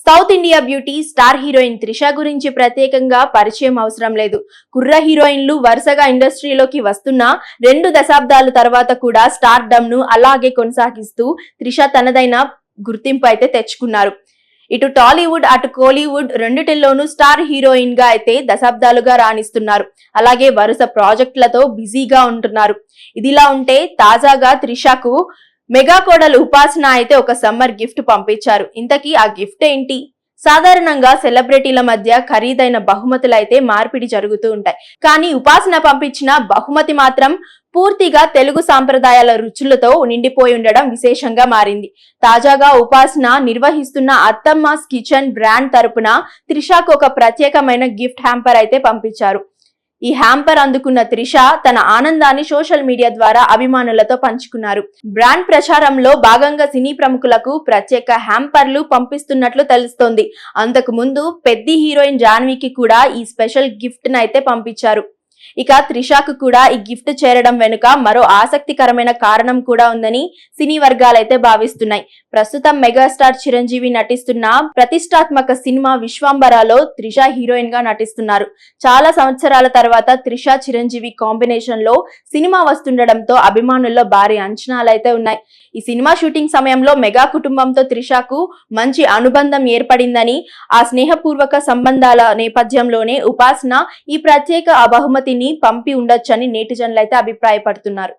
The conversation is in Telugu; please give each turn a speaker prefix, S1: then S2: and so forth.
S1: South India beauty star heroine Trisha గురించి ప్రత్యేకంగా పరిచయం అవసరం లేదు. కుర్ర హీరోయిన్లు వరుసగా ఇండస్ట్రీలోకి వస్తున్న 2 దశాబ్దాల తర్వాత కూడా స్టార్ డమ్ ను అలాగే కొనసాగిస్తూ త్రిష తనదైన గుర్తింపు అయితే తెచ్చుకున్నారు. ఇటు టాలీవుడ్ అటు కోలీవుడ్ రెండిటిల్లోనూ స్టార్ హీరోయిన్ గా అయితే దశాబ్దాలుగా రాణిస్తున్నారు. అలాగే వరుస ప్రాజెక్టులతో బిజీగా ఉంటున్నారు. ఇదిలా ఉంటే తాజాగా త్రిషకు మెగా కోడలు ఉపాసన అయితే ఒక సమ్మర్ గిఫ్ట్ పంపించారు. ఇంతకీ ఆ గిఫ్ట్ ఏంటి? సాధారణంగా సెలబ్రిటీల మధ్య ఖరీదైన బహుమతులు అయితే మార్పిడి జరుగుతూ ఉంటాయి. కానీ ఉపాసన పంపించిన బహుమతి మాత్రం పూర్తిగా తెలుగు సాంప్రదాయాల రుచులతో నిండిపోయి ఉండడం విశేషంగా మారింది. తాజాగా ఉపాసన నిర్వహిస్తున్న అత్తమ్మాస్ కిచెన్ బ్రాండ్ తరపున త్రిషకు ఒక ప్రత్యేకమైన గిఫ్ట్ హ్యాంపర్ అయితే పంపించారు. ఈ హ్యాంపర్ అందుకున్న త్రిష తన ఆనందాన్ని సోషల్ మీడియా ద్వారా అభిమానులతో పంచుకున్నారు. బ్రాండ్ ప్రచారంలో భాగంగా సినీ ప్రముఖులకు ప్రత్యేక హ్యాంపర్లు పంపిస్తున్నట్లు తెలుస్తోంది. అంతకు ముందు పెద్ద హీరోయిన్ జాన్వీకి కూడా ఈ స్పెషల్ గిఫ్ట్ అయితే పంపించారు. ఇక త్రిషకు కూడా ఈ గిఫ్ట్ చేరడం వెనుక మరో ఆసక్తికరమైన కారణం కూడా ఉందని సినీ వర్గాలైతే భావిస్తున్నాయి. ప్రస్తుతం మెగాస్టార్ చిరంజీవి నటిస్తున్న ప్రతిష్టాత్మక సినిమా విశ్వంబరాలో త్రిష హీరోయిన్ గా నటిస్తున్నారు. చాలా సంవత్సరాల తర్వాత త్రిష చిరంజీవి కాంబినేషన్ లో సినిమా వస్తుండడంతో అభిమానుల్లో భారీ అంచనాలైతే ఉన్నాయి. ఈ సినిమా షూటింగ్ సమయంలో మెగా కుటుంబంతో త్రిషకు మంచి అనుబంధం ఏర్పడిందని, ఆ స్నేహపూర్వక సంబంధాల నేపథ్యంలోనే ఉపాసన ఈ ప్రత్యేక బహుమతిని పంపి ఉండొచ్చని నెటిజన్లు అయితే అభిప్రాయపడుతున్నారు.